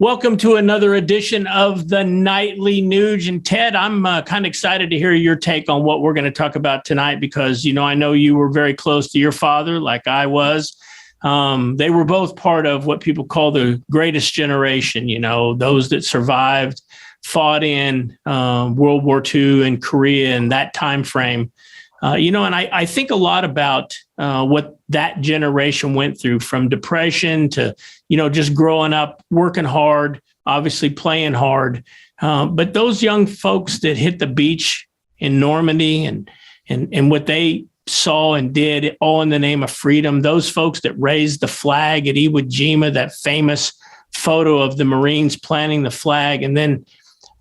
Welcome to another edition of the Nightly Nuge. And Ted, I'm kind of excited to hear your take on what we're going to talk about tonight because, I know you were very close to your father like I was. They were both part of what people call the greatest generation, those that survived, fought in World War II and Korea in that time frame. And I think a lot about what that generation went through, from depression to, just growing up, working hard, obviously playing hard. But those young folks that hit the beach in Normandy and what they saw and did, all in the name of freedom, those folks that raised the flag at Iwo Jima, that famous photo of the Marines planting the flag. And then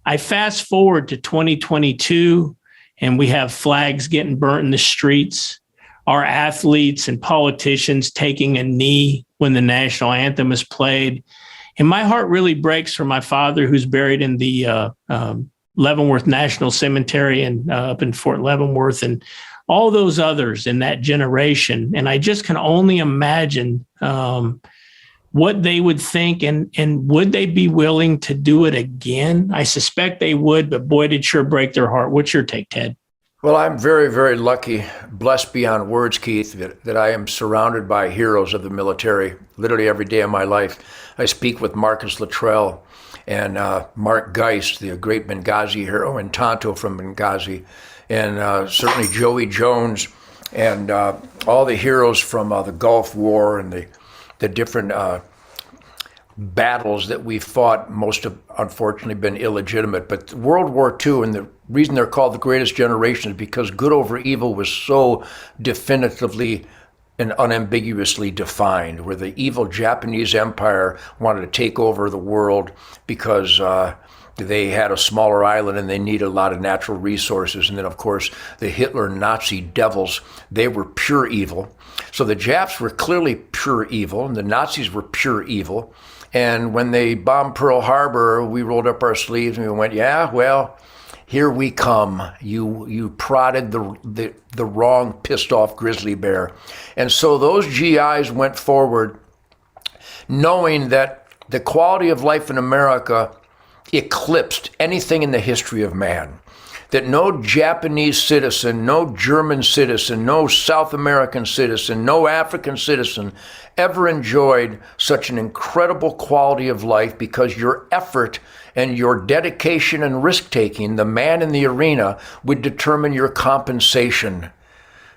I fast forward to 2022, and we have flags getting burnt in the streets, our athletes and politicians taking a knee when the national anthem is played. And my heart really breaks for my father, who's buried in the Leavenworth National Cemetery and up in Fort Leavenworth, and all those others in that generation. And I just can only imagine what they would think, and would they be willing to do it again? I suspect they would, but boy, did sure break their heart. What's your take, Ted? Well, I'm very, very lucky, blessed beyond words, Keith, that I am surrounded by heroes of the military literally every day of my life. I speak with Marcus Luttrell and Mark Geist, the great Benghazi hero, and Tonto from Benghazi, and certainly Joey Jones, and all the heroes from the Gulf War and the different battles that we fought. Most have unfortunately been illegitimate, but World War II, and the reason they're called the greatest generation, is because good over evil was so definitively and unambiguously defined, where the evil Japanese Empire wanted to take over the world because they had a smaller island and they needed a lot of natural resources. And then, of course, the Hitler Nazi devils, they were pure evil. So the Japs were clearly pure evil, and the Nazis were pure evil. And when they bombed Pearl Harbor, we rolled up our sleeves and we went, yeah, well, here we come. You prodded the wrong, pissed off grizzly bear. And so those GIs went forward knowing that the quality of life in America eclipsed anything in the history of man. That no Japanese citizen, no German citizen, no South American citizen, no African citizen ever enjoyed such an incredible quality of life, because your effort and your dedication and risk-taking, the man in the arena, would determine your compensation.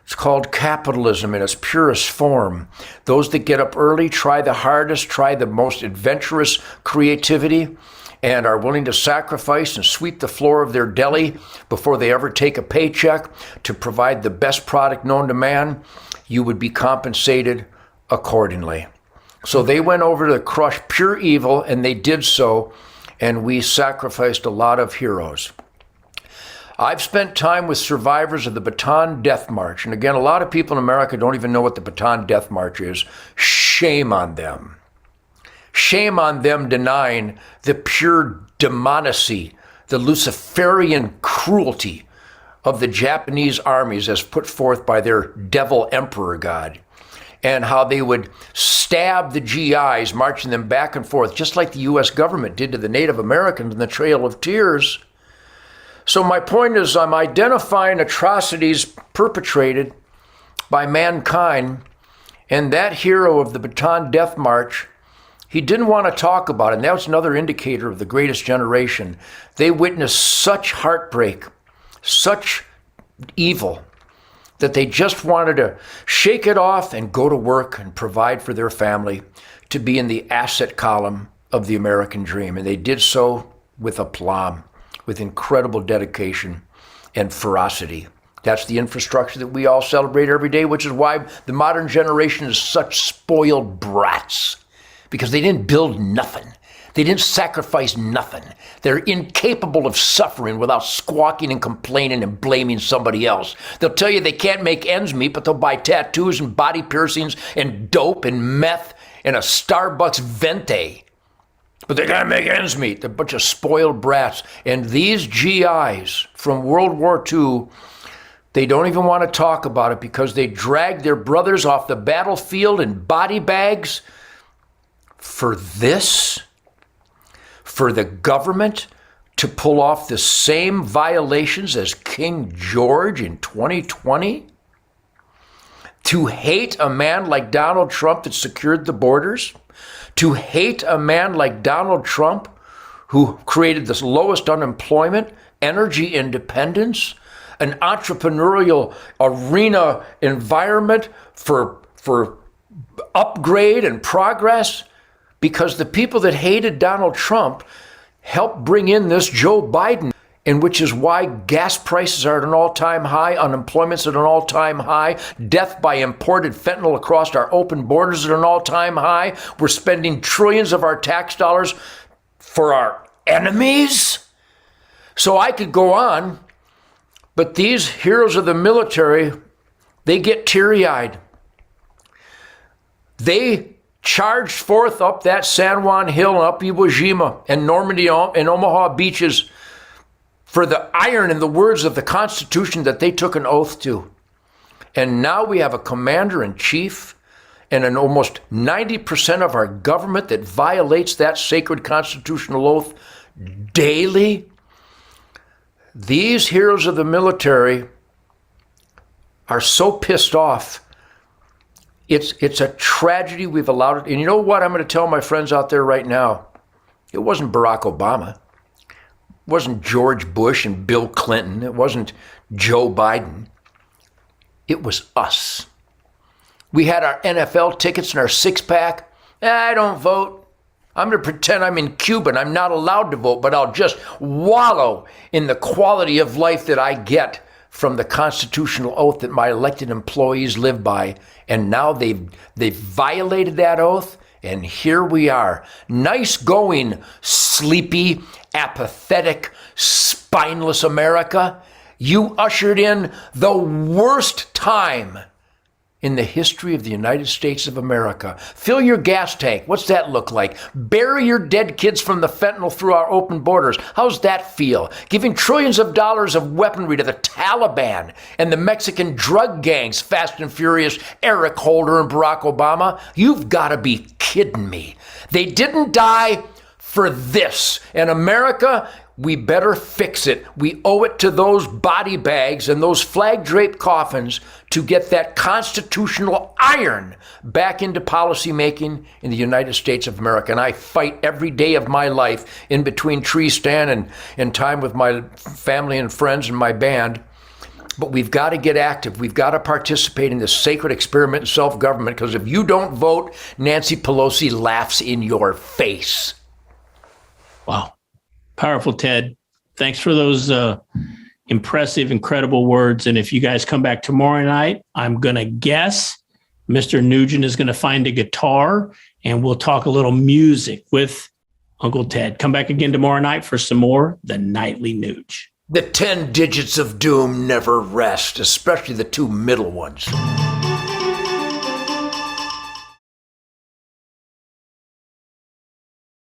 It's called capitalism in its purest form. Those that get up early, try the hardest, try the most adventurous creativity, and are willing to sacrifice and sweep the floor of their deli before they ever take a paycheck to provide the best product known to man, you would be compensated accordingly. So they went over to crush pure evil, and they did so, and we sacrificed a lot of heroes. I've spent time with survivors of the Bataan Death March, and again, a lot of people in America don't even know what the Bataan Death March is. Shame on them. Shame on them denying the pure demonacy, the Luciferian cruelty of the Japanese armies as put forth by their devil emperor god, and how they would stab the GIs, marching them back and forth, just like the U.S. government did to the Native Americans in the Trail of Tears. So my point is, I'm identifying atrocities perpetrated by mankind, and that hero of the Bataan Death March, he didn't want to talk about it, and that was another indicator of the greatest generation. They witnessed such heartbreak, such evil, that they just wanted to shake it off and go to work and provide for their family, to be in the asset column of the American dream. And they did so with aplomb, with incredible dedication and ferocity. That's the infrastructure that we all celebrate every day, which is why the modern generation is such spoiled brats. Because they didn't build nothing. They didn't sacrifice nothing. They're incapable of suffering without squawking and complaining and blaming somebody else. They'll tell you they can't make ends meet, but they'll buy tattoos and body piercings and dope and meth and a Starbucks Venti. But they gotta make ends meet. They're a bunch of spoiled brats. And these GIs from World War II, they don't even want to talk about it, because they dragged their brothers off the battlefield in body bags for this. for the government to pull off the same violations as King George in 2020? To hate a man like Donald Trump that secured the borders? To hate a man like Donald Trump who created the lowest unemployment, energy independence, an entrepreneurial arena environment for upgrade and progress? Because the people that hated Donald Trump helped bring in this Joe Biden, and which is why gas prices are at an all-time high, unemployment's at an all-time high, death by imported fentanyl across our open borders at an all-time high. We're spending trillions of our tax dollars for our enemies. So I could go on, but these heroes of the military, they get teary-eyed. They charged forth up that San Juan Hill and up Iwo Jima and Normandy and Omaha beaches for the iron and the words of the Constitution that they took an oath to. And now we have a commander-in-chief and an almost 90% of our government that violates that sacred constitutional oath daily. These heroes of the military are so pissed off. It's a tragedy we've allowed it. And you know what I'm going to tell my friends out there right now? It wasn't Barack Obama. It wasn't George Bush and Bill Clinton. It wasn't Joe Biden. It was us. We had our NFL tickets and our six-pack. I don't vote. I'm going to pretend I'm in Cuba and I'm not allowed to vote, but I'll just wallow in the quality of life that I get from the constitutional oath that my elected employees live by. And now they've violated that oath, and here we are. Nice going, sleepy, apathetic, spineless America. You ushered in the worst time in the history of the United States of America. Fill your gas tank. What's that look like? Bury your dead kids from the fentanyl through our open borders. How's that feel? Giving trillions of dollars of weaponry to the Taliban and the Mexican drug gangs, Fast and Furious, Eric Holder and Barack Obama? You've got to be kidding me. They didn't die for this. And America, we better fix it. We owe it to those body bags and those flag-draped coffins to get that constitutional iron back into policymaking in the United States of America. And I fight every day of my life in between tree stand and time with my family and friends and my band. But we've got to get active. We've got to participate in this sacred experiment in self-government, because if you don't vote, Nancy Pelosi laughs in your face. Wow. Powerful, Ted. Thanks for those impressive, incredible words. And if you guys come back tomorrow night, I'm going to guess Mr. Nugent is going to find a guitar and we'll talk a little music with Uncle Ted. Come back again tomorrow night for some more The Nightly Nuge. The 10 digits of doom never rest, especially the two middle ones.